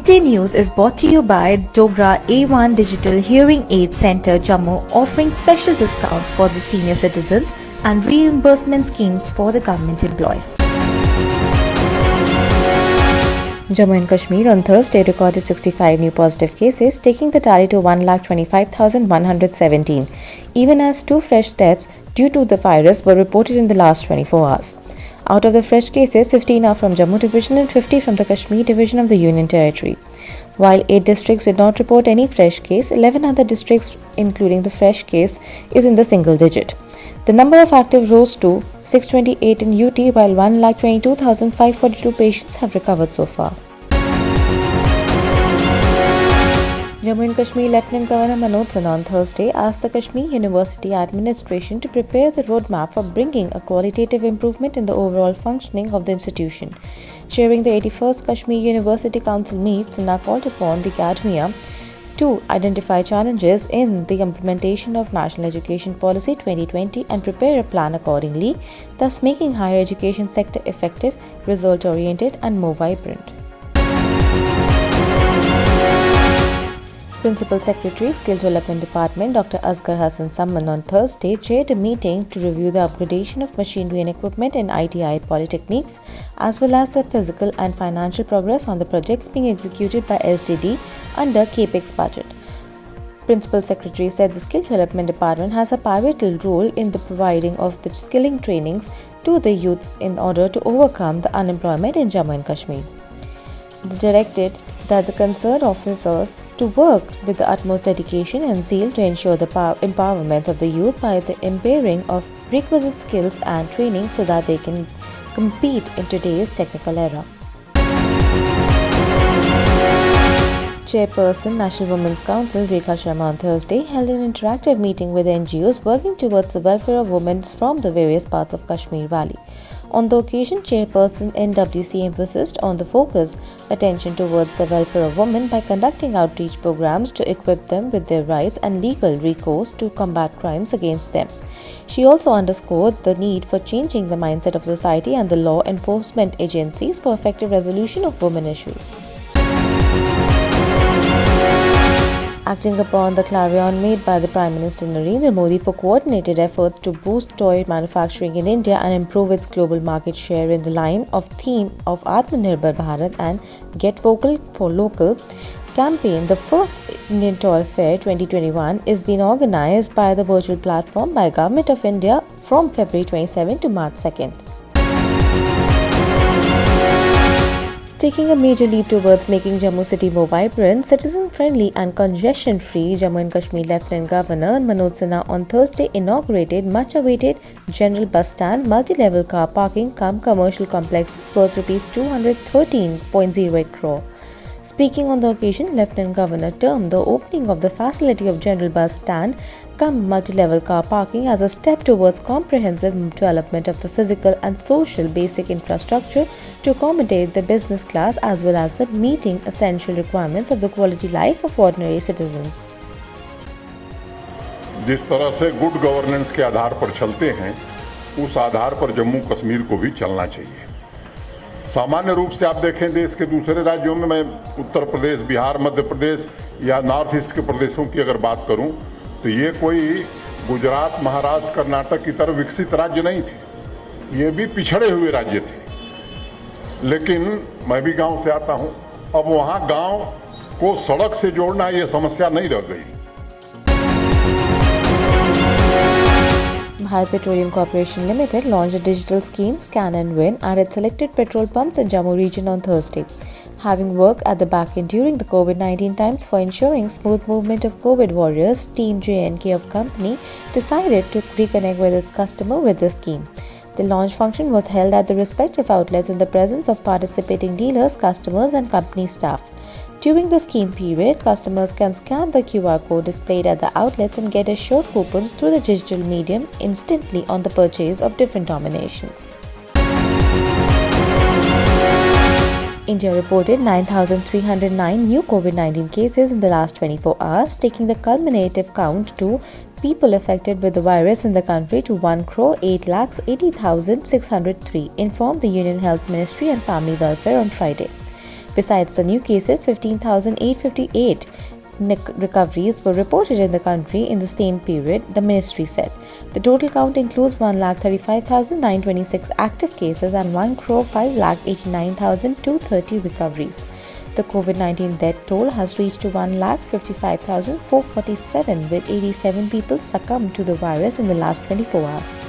Midday News is brought to you by Dogra A1 Digital Hearing Aid Center, Jammu, offering special discounts for the senior citizens and reimbursement schemes for the government employees. Jammu and Kashmir on Thursday recorded 65 new positive cases, taking the tally to 1,25,117, even as 2 fresh deaths due to the virus were reported in the last 24 hours. Out of the fresh cases, 15 are from Jammu Division and 50 from the Kashmir Division of the Union Territory. While 8 districts did not report any fresh case, 11 other districts, including the fresh case, is in the single digit. The number of active rose to 628 in UT, while 1,22,542 patients have recovered so far. Jammu and Kashmir Lieutenant Governor Manoj Sinha on Thursday asked the Kashmir University administration to prepare the roadmap for bringing a qualitative improvement in the overall functioning of the institution. Chairing the 81st Kashmir University Council meet, Sinha called upon the academia to identify challenges in the implementation of National Education Policy 2020 and prepare a plan accordingly, thus making higher education sector effective, result-oriented and more vibrant. Principal Secretary, Skill Development Department, Dr. Asghar Hassan Samman on Thursday chaired a meeting to review the upgradation of machinery and equipment in ITI polytechnics, as well as the physical and financial progress on the projects being executed by SDD under CAPEX budget. Principal Secretary said the Skill Development Department has a pivotal role in the providing of the skilling trainings to the youth in order to overcome the unemployment in Jammu and Kashmir. They directed that the concerned officers to work with the utmost dedication and zeal to ensure the empowerment of the youth by the impairing of requisite skills and training so that they can compete in today's technical era. Chairperson, National Women's Council, Rekha Sharma on Thursday held an interactive meeting with NGOs working towards the welfare of women from the various parts of Kashmir Valley. On the occasion, Chairperson NWC emphasized on the focused attention towards the welfare of women by conducting outreach programs to equip them with their rights and legal recourse to combat crimes against them. She also underscored the need for changing the mindset of society and the law enforcement agencies for effective resolution of women issues. Acting upon the clarion made by the Prime Minister Narendra Modi for coordinated efforts to boost toy manufacturing in India and improve its global market share in the line of theme of Atmanirbhar Bharat and Get Vocal for Local campaign, the first Indian Toy Fair 2021 is being organized by the virtual platform by Government of India from February 27 to March 2nd. Taking a major leap towards making Jammu city more vibrant, citizen-friendly and congestion-free, Jammu and Kashmir Lieutenant Governor Manoj Sinha on Thursday inaugurated much-awaited General Bus Stand, multi-level car parking cum commercial complexes worth Rs 213.08 crore. Speaking on the occasion, Lieutenant Governor termed the opening of the facility of General Bus Stand cum multi-level car parking as a step towards comprehensive development of the physical and social basic infrastructure to accommodate the business class as well as the meeting essential requirements of the quality life of ordinary citizens. जिस तरह से good governance के आधार पर चलते हैं, उस आधार पर जम्मू कश्मीर को भी चलना चाहिए। सामान्य रूप से आप देखें देश के दूसरे राज्यों में, मैं उत्तर प्रदेश, बिहार, मध्य प्रदेश या नॉर्थ ईस्ट के प्रदेशों की अगर बात करूं, तो ये कोई गुजरात, महाराष्ट्र, कर्नाटक की तरह विकसित राज्य नहीं थे, ये भी पिछड़े हुए राज्य थे। लेकिन मैं भी गांव से आता हूं, अब वहां गांव को सड़क से जोड़ना ये समस्या नहीं रह गई। Bharat Petroleum Corporation Limited launched a digital scheme, Scan and Win, at its selected petrol pumps in Jammu region on Thursday. Having worked at the back end during the COVID-19 times for ensuring smooth movement of COVID warriors, Team JNK of company decided to reconnect with its customer with the scheme. The launch function was held at the respective outlets in the presence of participating dealers, customers and company staff. During the scheme period, customers can scan the QR code displayed at the outlets and get assured coupons through the digital medium instantly on the purchase of different denominations. India reported 9,309 new COVID-19 cases in the last 24 hours, taking the cumulative count to people affected with the virus in the country to 1,08,80,603, informed the Union Health Ministry and Family Welfare on Friday. Besides the new cases, 15,858 recoveries were reported in the country in the same period, the ministry said. The total count includes 1,35,926 active cases and 1,05,89,230 recoveries. The COVID-19 death toll has reached to 1,55,447, with 87 people succumbed to the virus in the last 24 hours.